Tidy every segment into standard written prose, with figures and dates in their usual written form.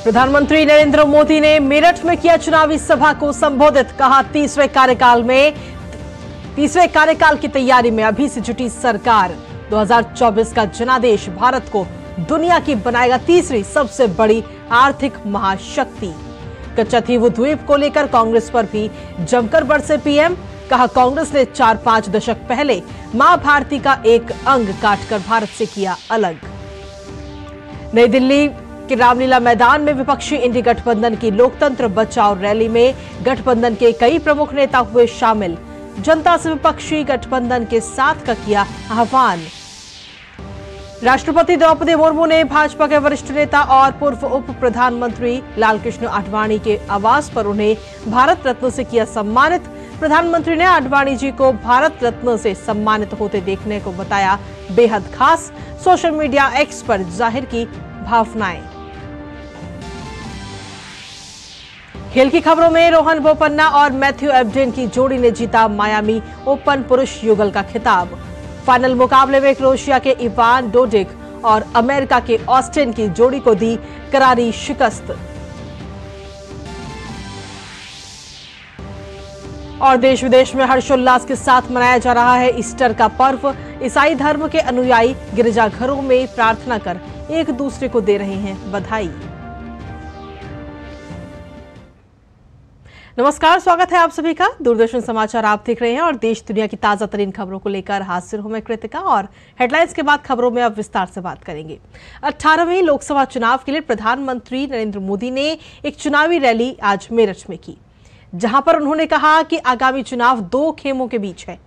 प्रधानमंत्री नरेंद्र मोदी ने मेरठ में किया चुनावी सभा को संबोधित। कहा तीसरे कार्यकाल की तैयारी में अभी से जुटी सरकार। 2024 का जनादेश भारत को दुनिया की बनाएगा तीसरी सबसे बड़ी आर्थिक महाशक्ति। कच्चीऊ द्वीप को लेकर कांग्रेस पर भी जमकर बरसे पीएम। कहा कांग्रेस ने 4-5 दशक पहले मां भारती का एक अंग काटकर भारत से किया अलग। नई दिल्ली के रामलीला मैदान में विपक्षी इंडी गठबंधन की लोकतंत्र बचाओ रैली में गठबंधन के कई प्रमुख नेता हुए शामिल। जनता से विपक्षी गठबंधन के साथ का किया आह्वान। राष्ट्रपति द्रौपदी मुर्मू ने भाजपा के वरिष्ठ नेता और पूर्व उप प्रधानमंत्री लालकृष्ण आडवाणी के आवास पर उन्हें भारत रत्न से किया सम्मानित। प्रधानमंत्री ने आडवाणी जी को भारत रत्न से सम्मानित होते देखने को बताया बेहद खास। सोशल मीडिया एक्स पर जाहिर की भावनाएं। खेल की खबरों में रोहन बोपन्ना और मैथ्यू एबडेन की जोड़ी ने जीता मायामी ओपन पुरुष युगल का खिताब। फाइनल मुकाबले में क्रोएशिया के इवान डोडिक और अमेरिका के ऑस्टिन की जोड़ी को दी करारी शिकस्त। और देश विदेश में हर्षोल्लास के साथ मनाया जा रहा है ईस्टर का पर्व। ईसाई धर्म के अनुयायी गिरजाघरों में प्रार्थना कर एक दूसरे को दे रहे हैं बधाई। नमस्कार, स्वागत है आप सभी का। दूरदर्शन समाचार आप देख रहे हैं और देश दुनिया की ताजा तरीन खबरों को लेकर हाजिर हूं मैं कृतिका। और हेडलाइंस के बाद खबरों में अब विस्तार से बात करेंगे। 18वें लोकसभा चुनाव के लिए प्रधानमंत्री नरेंद्र मोदी ने एक चुनावी रैली आज मेरठ में की, जहां पर उन्होंने कहा कि आगामी चुनाव दो खेमों के बीच है।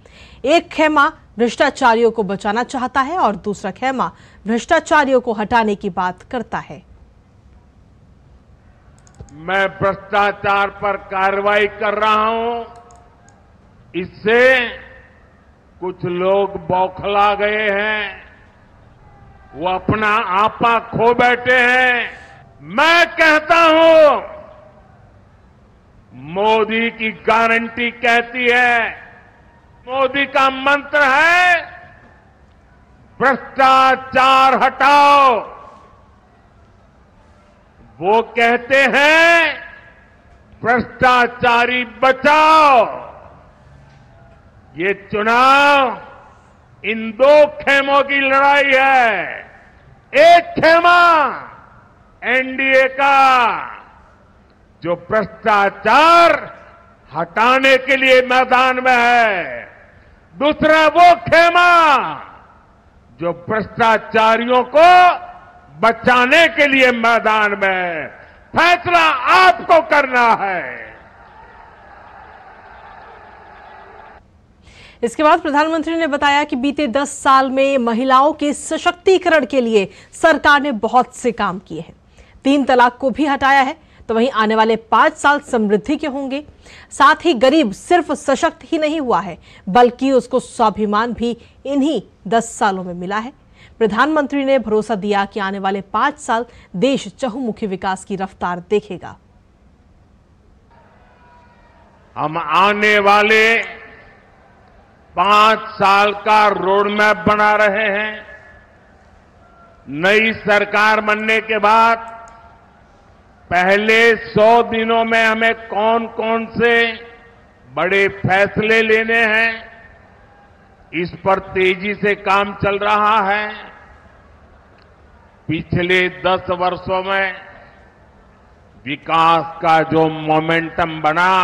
एक खेमा भ्रष्टाचारियों को बचाना चाहता है और दूसरा खेमा भ्रष्टाचारियों को हटाने की बात करता है। मैं भ्रष्टाचार पर कार्रवाई कर रहा हूं, इससे कुछ लोग बौखला गए हैं, वो अपना आपा खो बैठे हैं। मैं कहता हूं, मोदी की गारंटी कहती है, मोदी का मंत्र है भ्रष्टाचार हटाओ। वो कहते हैं भ्रष्टाचारी बचाओ। ये चुनाव इन दो खेमों की लड़ाई है। एक खेमा एनडीए का, जो भ्रष्टाचार हटाने के लिए मैदान में है। दूसरा वो खेमा जो भ्रष्टाचारियों को बचाने के लिए मैदान में। फैसला आपको करना है। इसके बाद प्रधानमंत्री ने बताया कि बीते 10 साल में महिलाओं के सशक्तिकरण के लिए सरकार ने बहुत से काम किए हैं। 3 तलाक को भी हटाया है, तो वहीं आने वाले 5 साल समृद्धि के होंगे। साथ ही गरीब सिर्फ सशक्त ही नहीं हुआ है, बल्कि उसको स्वाभिमान भी इन्हीं 10 सालों में मिला है। प्रधानमंत्री ने भरोसा दिया कि आने वाले 5 साल देश चहुमुखी विकास की रफ्तार देखेगा। हम आने वाले 5 साल का रोड मैप बना रहे हैं। नई सरकार बनने के बाद पहले 100 दिनों में हमें कौन कौन से बड़े फैसले लेने हैं, इस पर तेजी से काम चल रहा है। पिछले 10 वर्षों में विकास का जो मोमेंटम बना,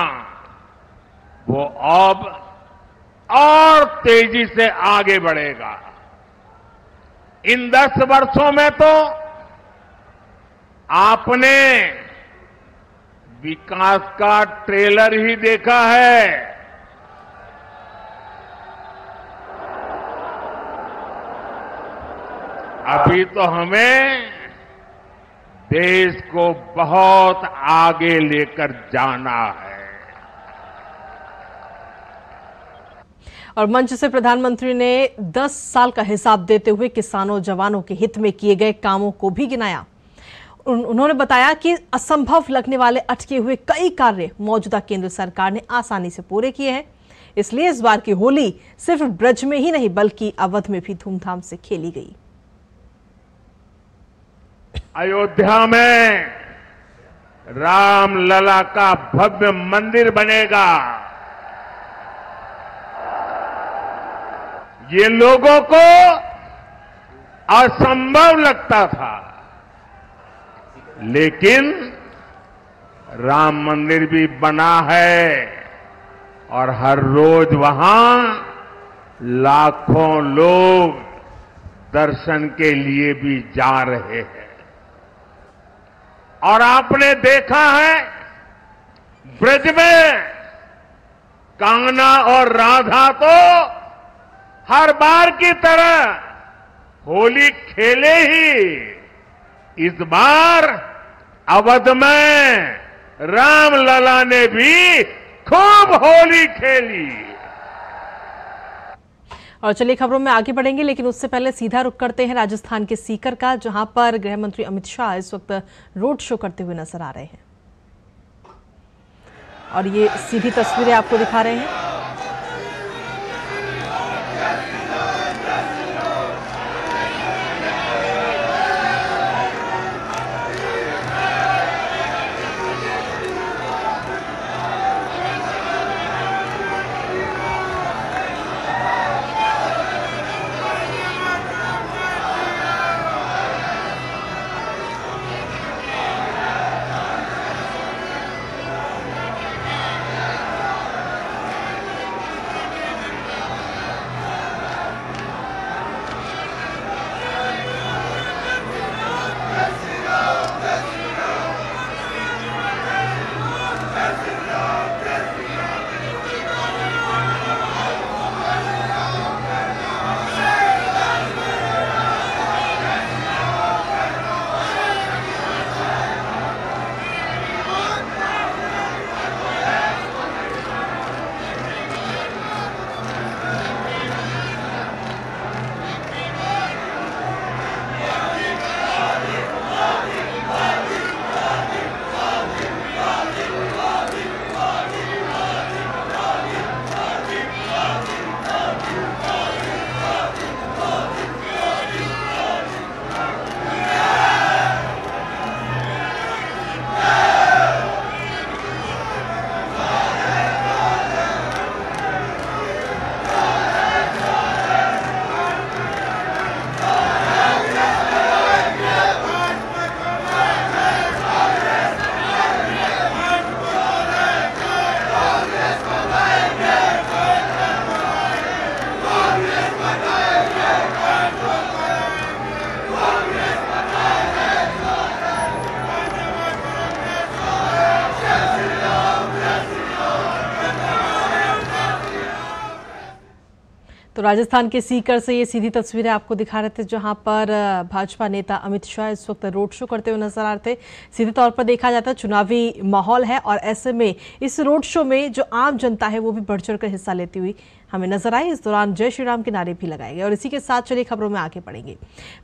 वो अब और तेजी से आगे बढ़ेगा। इन 10 वर्षों में तो आपने विकास का ट्रेलर ही देखा है। अभी तो हमें देश को बहुत आगे लेकर जाना है। और मंच से प्रधानमंत्री ने 10 साल का हिसाब देते हुए किसानों जवानों के हित में किए गए कामों को भी गिनाया। उन्होंने बताया कि असंभव लगने वाले अटके हुए कई कार्य मौजूदा केंद्र सरकार ने आसानी से पूरे किए हैं। इसलिए इस बार की होली सिर्फ ब्रज में ही नहीं बल्कि अवध में भी धूमधाम से खेली गई। अयोध्या में रामलला का भव्य मंदिर बनेगा। ये लोगों को असंभव लगता था, लेकिन राम मंदिर भी बना है और हर रोज वहां लाखों लोग दर्शन के लिए भी जा रहे हैं। और आपने देखा है ब्रज में कान्हा और राधा तो हर बार की तरह होली खेले ही, इस बार अवध में रामलला ने भी खूब होली खेली। और चलिए खबरों में आगे बढ़ेंगे, लेकिन उससे पहले सीधा रुख करते हैं राजस्थान के सीकर का, जहां पर गृह मंत्री अमित शाह इस वक्त रोड शो करते हुए नजर आ रहे हैं। और ये सीधी तस्वीरें आपको दिखा रहे हैं। तो राजस्थान के सीकर से ये सीधी तस्वीरें आपको दिखा रहे थे, जहां पर भाजपा नेता अमित शाह इस वक्त रोड शो करते हुए नजर आ रहे थे। सीधे तौर पर देखा जाता है चुनावी माहौल है, और ऐसे में इस रोड शो में जो आम जनता है वो भी बढ़ चढ़कर हिस्सा लेती हुई हमें नजर आई। इस दौरान जय श्री राम के नारे भी लगाए गए। और इसी के साथ चलिए खबरों में आगे बढ़ेंगे।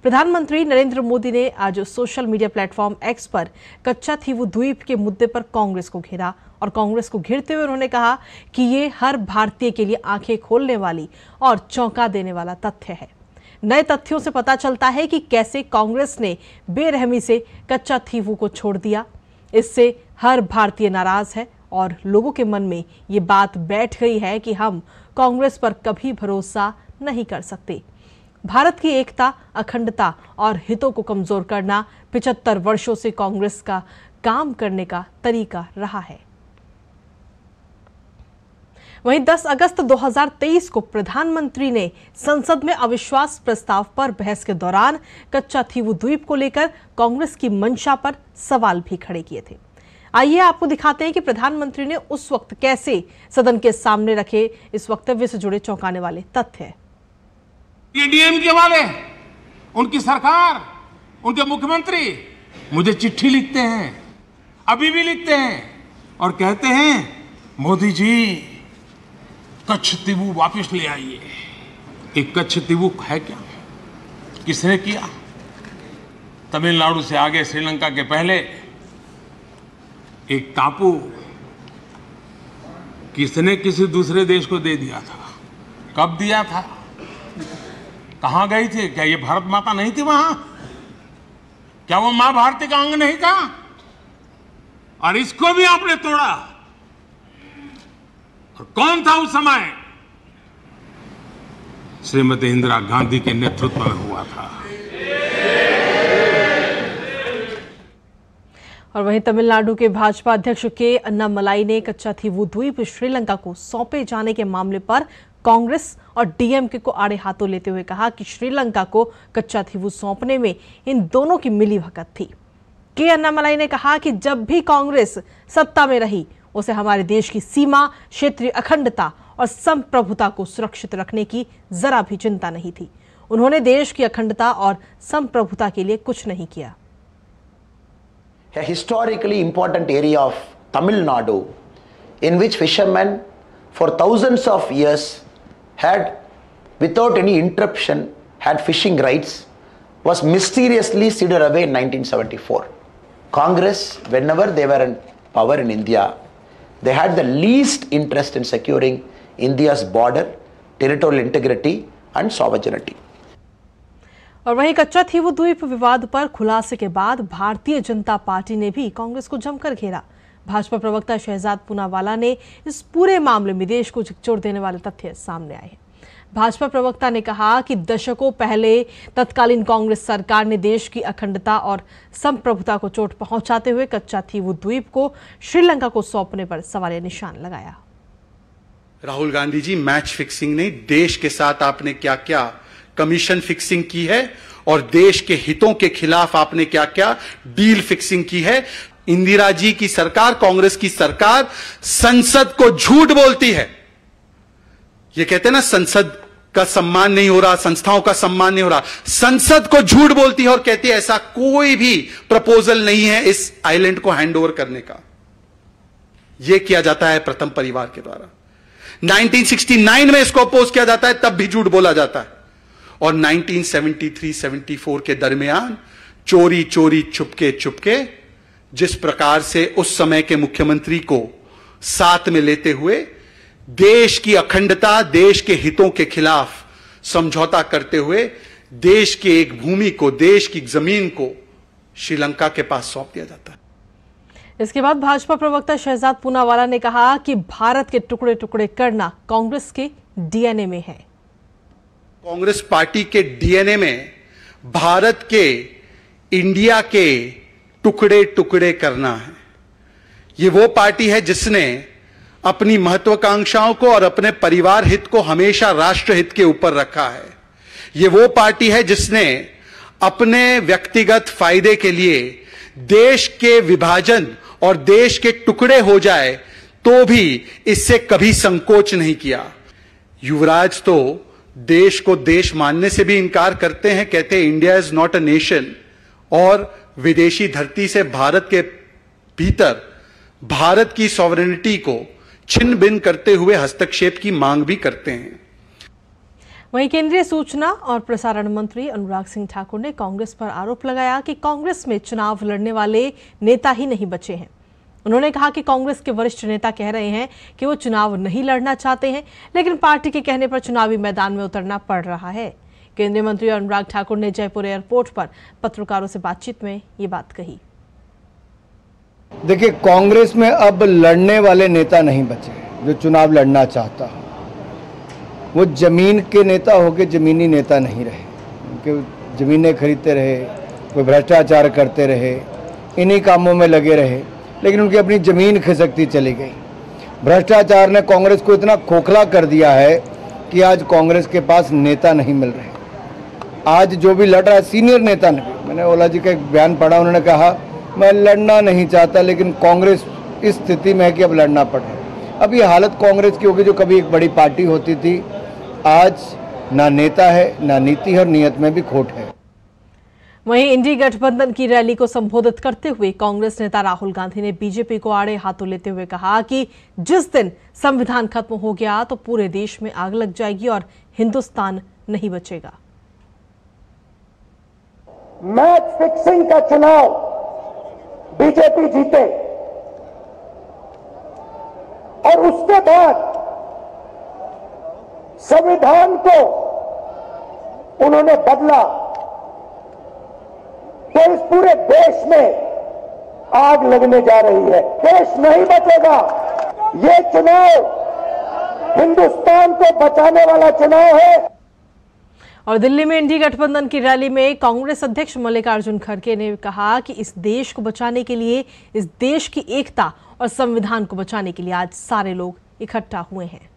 प्रधानमंत्री नरेंद्र मोदी ने आज सोशल मीडिया प्लेटफॉर्म एक्स पर कच्चा थीवू द्वीप के मुद्दे पर कांग्रेस को घेरा, और कांग्रेस को घेरते हुए उन्होंने कहा कि ये हर भारतीय के लिए आंखें खोलने वाली और चौंका देने वाला तथ्य है। नए तथ्यों से पता चलता है कि कैसे कांग्रेस ने बेरहमी से कच्चा थीवू को छोड़ दिया। इससे हर भारतीय नाराज है और लोगों के मन में ये बात बैठ गई है कि हम कांग्रेस पर कभी भरोसा नहीं कर सकते। भारत की एकता, अखंडता और हितों को कमजोर करना 75 वर्षों से कांग्रेस का काम करने का तरीका रहा है। वहीं 10 अगस्त 2023 को प्रधानमंत्री ने संसद में अविश्वास प्रस्ताव पर बहस के दौरान कच्चा थीवू द्वीप को लेकर कांग्रेस की मंशा पर सवाल भी खड़े किए थे। आइए आपको दिखाते हैं कि प्रधानमंत्री ने उस वक्त कैसे सदन के सामने रखे इस वक्तव्य से जुड़े चौंकाने वाले तथ्य। डीएमके वाले, उनकी सरकार, उनके मुख्यमंत्री मुझे चिट्ठी लिखते हैं, अभी भी लिखते हैं, और कहते हैं मोदी जी कच्छ थीवू वापस ले आइए। एक कच्छ थीवू है क्या? किसने किया? तमिलनाडु से आगे श्रीलंका के पहले एक टापू किसने किसी दूसरे देश को दे दिया था? कब दिया था? कहां गई थी? क्या ये भारत माता नहीं थी वहां? क्या वो मां भारती का अंग नहीं था? और इसको भी आपने तोड़ा। और कौन था उस समय? श्रीमती इंदिरा गांधी के नेतृत्व में हुआ था। और वहीं तमिलनाडु के भाजपा अध्यक्ष के अन्नामलाई ने कच्चाथीवू द्वीप श्रीलंका को सौंपे जाने के मामले पर कांग्रेस और डीएमके को आड़े हाथों लेते हुए कहा कि श्रीलंका को कच्चाथीवू सौंपने में इन दोनों की मिलीभगत थी। के अन्नामलाई ने कहा कि जब भी कांग्रेस सत्ता में रही उसे हमारे देश की सीमा, क्षेत्रीय अखंडता और संप्रभुता को सुरक्षित रखने की जरा भी चिंता नहीं थी। उन्होंने देश की अखंडता और संप्रभुता के लिए कुछ नहीं किया। A historically important area of Tamil Nadu, in which fishermen for thousands of years had, without any interruption, had fishing rights, was mysteriously ceded away in 1974. Congress, whenever they were in power in India, they had the least interest in securing India's border, territorial integrity and sovereignty. और वहीं कच्चाथीवू द्वीप विवाद पर खुलासे के बाद Bharatiya Janata party ने भी कांग्रेस को जमकर घेरा। भाजपा प्रवक्ता शहजाद पूनावाला ने इस पूरे मामले में देश को झकझोर देने वाले तथ्य सामने आए हैं। भाजपा प्रवक्ता ने कहा कि दशकों पहले तत्कालीन कांग्रेस सरकार ने देश की अखंडता और संप्रभुता को चोट पहुंचाते हुए कच्चाथीवू द्वीप को श्रीलंका को सौंपने पर सवालिया निशान लगाया। राहुल गांधी जी, मैच फिक्सिंग नहीं, देश के साथ आपने क्या क्या कमीशन फिक्सिंग की है और देश के हितों के खिलाफ आपने क्या क्या डील फिक्सिंग की है। इंदिरा जी की सरकार, कांग्रेस की सरकार संसद को झूठ बोलती है। ये कहते हैं ना, संसद का सम्मान नहीं हो रहा, संस्थाओं का सम्मान नहीं हो रहा। संसद को झूठ बोलती है और कहती है ऐसा कोई भी प्रपोजल नहीं है इस आइलैंड को हैंडओवर करने का। यह किया जाता है प्रथम परिवार के द्वारा। 1969 में इसको अपोज किया जाता है, तब भी झूठ बोला जाता है। और 1973-74 के दरमियान चोरी चोरी चुपके चुपके जिस प्रकार से उस समय के मुख्यमंत्री को साथ में लेते हुए देश की अखंडता, देश के हितों के खिलाफ समझौता करते हुए देश के एक भूमि को, देश की जमीन को श्रीलंका के पास सौंप दिया जाता है। इसके बाद भाजपा प्रवक्ता शहजाद पूनावाला ने कहा कि भारत के टुकड़े टुकड़े करना कांग्रेस के डीएनए में है। कांग्रेस पार्टी के डीएनए में भारत के, इंडिया के टुकड़े टुकड़े करना है। यह वो पार्टी है जिसने अपनी महत्वाकांक्षाओं को और अपने परिवार हित को हमेशा राष्ट्र हित के ऊपर रखा है। यह वो पार्टी है जिसने अपने व्यक्तिगत फायदे के लिए देश के विभाजन और देश के टुकड़े हो जाए तो भी इससे कभी संकोच नहीं किया। युवराज तो देश को देश मानने से भी इनकार करते हैं, कहते हैं India is not a nation, और विदेशी धरती से भारत के भीतर भारत की सॉवरेनिटी को छिन्न भिन्न करते हुए हस्तक्षेप की मांग भी करते हैं। वहीं केंद्रीय सूचना और प्रसारण मंत्री अनुराग सिंह ठाकुर ने कांग्रेस पर आरोप लगाया कि कांग्रेस में चुनाव लड़ने वाले नेता ही नहीं बचे हैं। उन्होंने कहा कि कांग्रेस के वरिष्ठ नेता कह रहे हैं कि वो चुनाव नहीं लड़ना चाहते हैं, लेकिन पार्टी के कहने पर चुनावी मैदान में उतरना पड़ रहा है। केंद्रीय मंत्री अनुराग ठाकुर ने जयपुर एयरपोर्ट पर पत्रकारों से बातचीत में ये बात कही। देखिए, कांग्रेस में अब लड़ने वाले नेता नहीं बचे जो चुनाव लड़ना चाहता हो। वो जमीन के नेता होके जमीनी नेता नहीं रहे, उनके जमीनें खरीदते रहे, कोई भ्रष्टाचार करते रहे, इन्हीं कामों में लगे रहे, लेकिन उनकी अपनी जमीन खिसकती चली गई। भ्रष्टाचार ने कांग्रेस को इतना खोखला कर दिया है कि आज कांग्रेस के पास नेता नहीं मिल रहे। आज जो भी लड़ रहा है, सीनियर नेता ने, मैंने ओला जी का एक बयान पढ़ा, उन्होंने कहा मैं लड़ना नहीं चाहता, लेकिन कांग्रेस इस स्थिति में है कि अब लड़ना पड़ रहा है। अब ये हालत कांग्रेस की होगी जो कभी एक बड़ी पार्टी होती थी, आज ना नेता है, ना नीति है और नीयत में भी खोट है। वहीं इंडी गठबंधन की रैली को संबोधित करते हुए कांग्रेस नेता राहुल गांधी ने बीजेपी को आड़े हाथों लेते हुए कहा कि जिस दिन संविधान खत्म हो गया तो पूरे देश में आग लग जाएगी और हिंदुस्तान नहीं बचेगा। मैच फिक्सिंग का चुनाव बीजेपी जीते और उसके बाद संविधान को उन्होंने बदला तो इस पूरे देश में आग लगने जा रही है। देश नहीं बचेगा। ये चुनाव हिंदुस्तान को बचाने वाला चुनाव है। और दिल्ली में इंडी गठबंधन की रैली में कांग्रेस अध्यक्ष मल्लिकार्जुन खड़गे ने कहा कि इस देश को बचाने के लिए, इस देश की एकता और संविधान को बचाने के लिए आज सारे लोग इकट्ठा हुए हैं।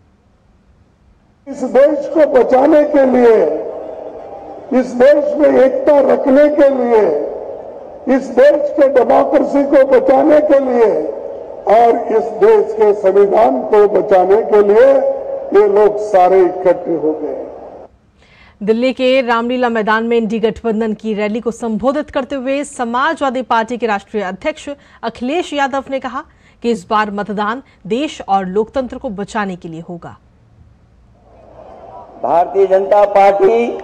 इस देश को बचाने के लिए, इस देश में एकता रखने के लिए, इस देश के डेमोक्रेसी को बचाने के लिए और इस देश के संविधान को बचाने के लिए ये लोग सारे इकट्ठे हो गए। दिल्ली के रामलीला मैदान में इंडी गठबंधन की रैली को संबोधित करते हुए समाजवादी पार्टी के राष्ट्रीय अध्यक्ष अखिलेश यादव ने कहा कि इस बार मतदान देश और लोकतंत्र को बचाने के लिए होगा। भारतीय जनता पार्टी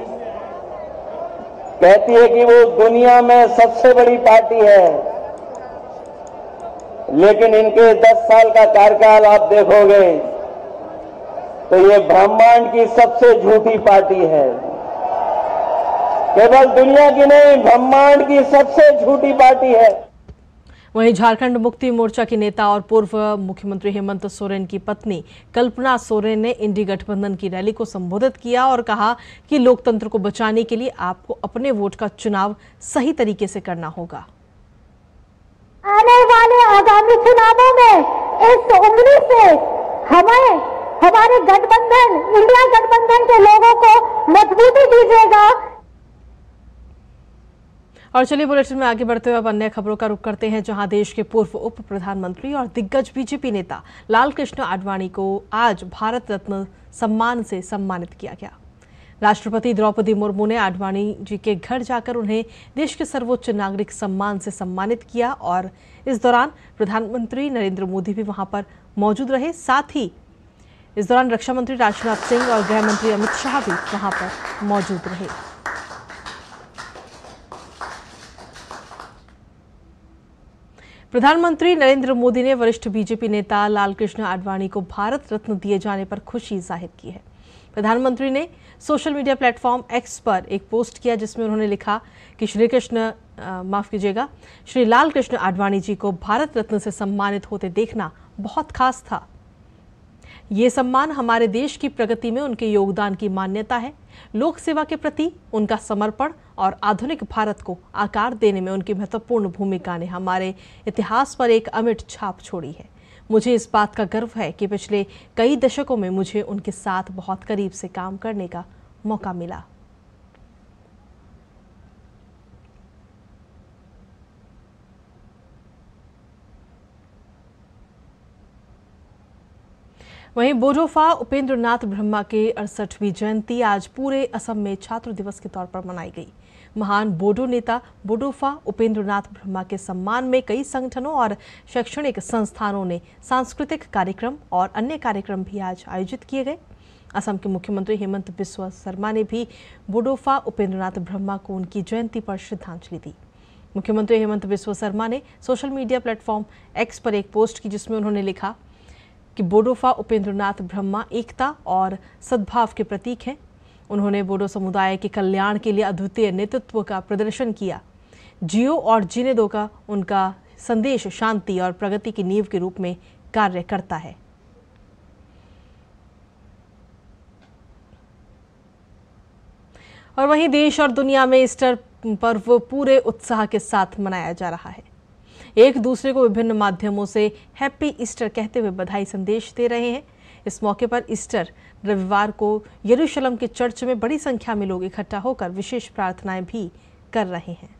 कहती है कि वो दुनिया में सबसे बड़ी पार्टी है, लेकिन इनके 10 साल का कार्यकाल आप देखोगे तो ये ब्रह्मांड की सबसे झूठी पार्टी है। केवल दुनिया की नहीं, ब्रह्मांड की सबसे झूठी पार्टी है। वहीं झारखंड मुक्ति मोर्चा के नेता और पूर्व मुख्यमंत्री हेमंत सोरेन की पत्नी कल्पना सोरेन ने इंडी गठबंधन की रैली को संबोधित किया और कहा कि लोकतंत्र को बचाने के लिए आपको अपने वोट का चुनाव सही तरीके से करना होगा। आने वाले आगामी चुनावों में इस उम्मीद से हमारे गठबंधन, इंडिया गठबंधन के लोगों को मजबूती दीजिएगा। और चलिए बुलेटिन में आगे बढ़ते हुए अब अन्य खबरों का रुख करते हैं, जहां देश के पूर्व उप प्रधानमंत्री और दिग्गज बीजेपी नेता लालकृष्ण आडवाणी को आज भारत रत्न सम्मान से सम्मानित किया गया। राष्ट्रपति द्रौपदी मुर्मू ने आडवाणी जी के घर जाकर उन्हें देश के सर्वोच्च नागरिक सम्मान से सम्मानित किया और इस दौरान प्रधानमंत्री नरेंद्र मोदी भी वहां पर मौजूद रहे। साथ ही इस दौरान रक्षा मंत्री राजनाथ सिंह और गृह मंत्री अमित शाह भी वहां पर मौजूद रहे। प्रधानमंत्री नरेंद्र मोदी ने वरिष्ठ बीजेपी नेता लालकृष्ण आडवाणी को भारत रत्न दिए जाने पर खुशी जाहिर की है। प्रधानमंत्री ने सोशल मीडिया प्लेटफॉर्म एक्स पर एक पोस्ट किया जिसमें उन्होंने लिखा कि श्री लालकृष्ण आडवाणी जी को भारत रत्न से सम्मानित होते देखना बहुत खास था। ये सम्मान हमारे देश की प्रगति में उनके योगदान की मान्यता है। लोक सेवा के प्रति उनका समर्पण और आधुनिक भारत को आकार देने में उनकी महत्वपूर्ण भूमिका ने हमारे इतिहास पर एक अमिट छाप छोड़ी है। मुझे इस बात का गर्व है कि पिछले कई दशकों में मुझे उनके साथ बहुत करीब से काम करने का मौका मिला। वहीं बोडोफा उपेंद्र नाथ ब्रह्मा के 68वीं जयंती आज पूरे असम में छात्र दिवस के तौर पर मनाई गई। महान बोडो नेता बोडोफा उपेंद्र नाथ ब्रह्मा के सम्मान में कई संगठनों और शैक्षणिक संस्थानों ने सांस्कृतिक कार्यक्रम और अन्य कार्यक्रम भी आज आयोजित किए गए। असम के मुख्यमंत्री हेमंत बिस्वा शर्मा ने भी बोडोफा उपेंद्र नाथ ब्रह्मा को उनकी जयंती पर श्रद्धांजलि दी। मुख्यमंत्री हेमंत बिस्वा शर्मा ने सोशल मीडिया प्लेटफॉर्म एक्स पर एक पोस्ट की जिसमें उन्होंने लिखा कि बोडोफा उपेंद्र नाथ ब्रह्मा एकता और सद्भाव के प्रतीक हैं। उन्होंने बोडो समुदाय के कल्याण के लिए अद्वितीय नेतृत्व का प्रदर्शन किया। जियो और जीने दो का उनका संदेश शांति और प्रगति की नींव के रूप में कार्य करता है। और वहीं देश और दुनिया में ईस्टर पर्व पूरे उत्साह के साथ मनाया जा रहा है। एक दूसरे को विभिन्न माध्यमों से हैप्पी ईस्टर कहते हुए बधाई संदेश दे रहे हैं। इस मौके पर ईस्टर रविवार को यरूशलेम के चर्च में बड़ी संख्या में लोग इकट्ठा होकर विशेष प्रार्थनाएं भी कर रहे हैं।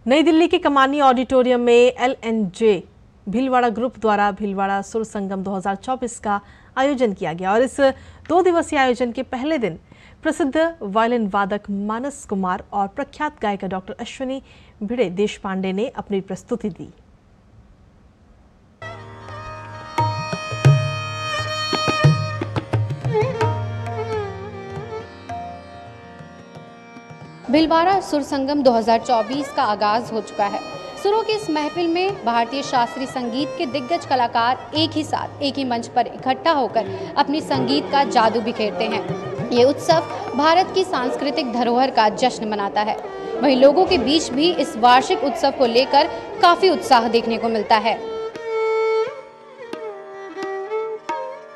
नई दिल्ली के कमानी ऑडिटोरियम में LNJ भीलवाड़ा ग्रुप द्वारा भीलवाड़ा सुर संगम 2024 का आयोजन किया गया और इस 2 दिवसीय आयोजन के पहले दिन प्रसिद्ध वायलिन वादक मानस कुमार और प्रख्यात गायिका डॉक्टर अश्विनी भिड़े देशपांडे ने अपनी प्रस्तुति दी। भीलवाड़ा सुर संगम 2024 का आगाज हो चुका है। सुरों की इस महफिल में भारतीय शास्त्रीय संगीत के दिग्गज कलाकार एक ही साथ एक ही मंच पर इकट्ठा होकर अपनी संगीत का जादू बिखेरते हैं। ये उत्सव भारत की सांस्कृतिक धरोहर का जश्न मनाता है। वहीं लोगों के बीच भी इस वार्षिक उत्सव को लेकर काफी उत्साह देखने को मिलता है।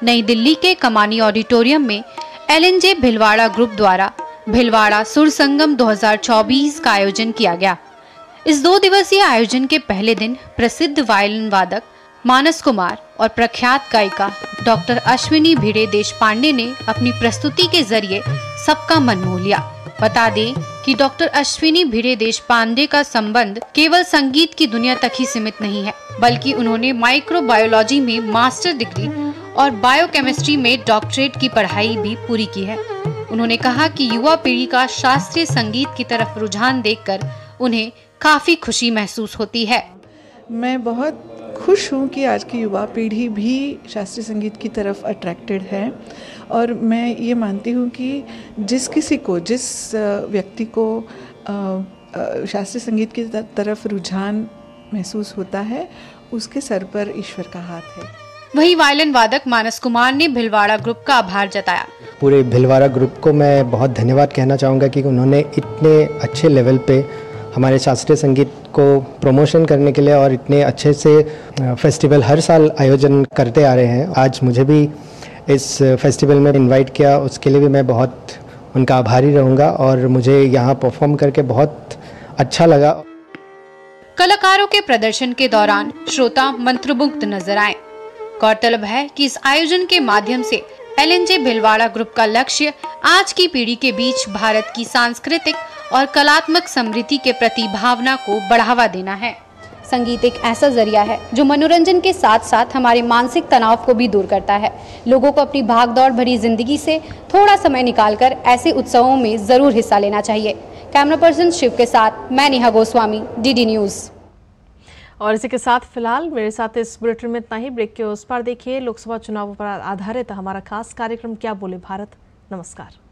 नई दिल्ली के कमानी ऑडिटोरियम में LNJ भिलवाड़ा ग्रुप द्वारा भिलवाड़ा सुर संगम 2024 का आयोजन किया गया। इस 2 दिवसीय आयोजन के पहले दिन प्रसिद्ध वायलिन वादक मानस कुमार और प्रख्यात गायिका डॉक्टर अश्विनी भिड़े देशपांडे ने अपनी प्रस्तुति के जरिए सबका मन मोह लिया। बता दें कि डॉक्टर अश्विनी भिड़े देशपांडे का संबंध केवल संगीत की दुनिया तक ही सीमित नहीं है, बल्कि उन्होंने माइक्रोबायोलॉजी में मास्टर डिग्री और बायोकेमिस्ट्री में डॉक्टरेट की पढ़ाई भी पूरी की है। उन्होंने कहा कि युवा पीढ़ी का शास्त्रीय संगीत की तरफ रुझान देखकर उन्हें काफी खुशी महसूस होती है। मैं बहुत खुश हूँ कि आज की युवा पीढ़ी भी शास्त्रीय संगीत की तरफ अट्रैक्टेड है और मैं ये मानती हूँ कि जिस व्यक्ति को शास्त्रीय संगीत की तरफ रुझान महसूस होता है उसके सर पर ईश्वर का हाथ है। वहीं वायलिन वादक मानस कुमार ने भिलवाड़ा ग्रुप का आभार जताया। पूरे भिलवाड़ा ग्रुप को मैं बहुत धन्यवाद कहना चाहूँगा कि उन्होंने इतने अच्छे लेवल पे हमारे शास्त्रीय संगीत को प्रमोशन करने के लिए और इतने अच्छे से फेस्टिवल हर साल आयोजन करते आ रहे हैं। आज मुझे भी इस फेस्टिवल में इनवाइट किया, उसके लिए भी मैं बहुत उनका आभारी रहूँगा और मुझे यहाँ परफॉर्म करके बहुत अच्छा लगा। कलाकारों के प्रदर्शन के दौरान श्रोता मंत्रमुग्ध नजर आए। गौरतलब है कि इस आयोजन के माध्यम से LNJ भिलवाड़ा ग्रुप का लक्ष्य आज की पीढ़ी के बीच भारत की सांस्कृतिक और कलात्मक समृद्धि के प्रति भावना को बढ़ावा देना है। संगीत एक ऐसा जरिया है जो मनोरंजन के साथ साथ हमारे मानसिक तनाव को भी दूर करता है। लोगों को अपनी भागदौड़ भरी जिंदगी से थोड़ा समय निकालकर ऐसे उत्सवों में जरूर हिस्सा लेना चाहिए। कैमरा पर्सन शिव के साथ मैं नेहा गोस्वामी, DD न्यूज। और इसी के साथ फिलहाल मेरे साथ इस बुलेटिन में इतना ही। ब्रेक के उस पार देखिए लोकसभा चुनावों पर आधारित हमारा खास कार्यक्रम क्या बोले भारत। नमस्कार।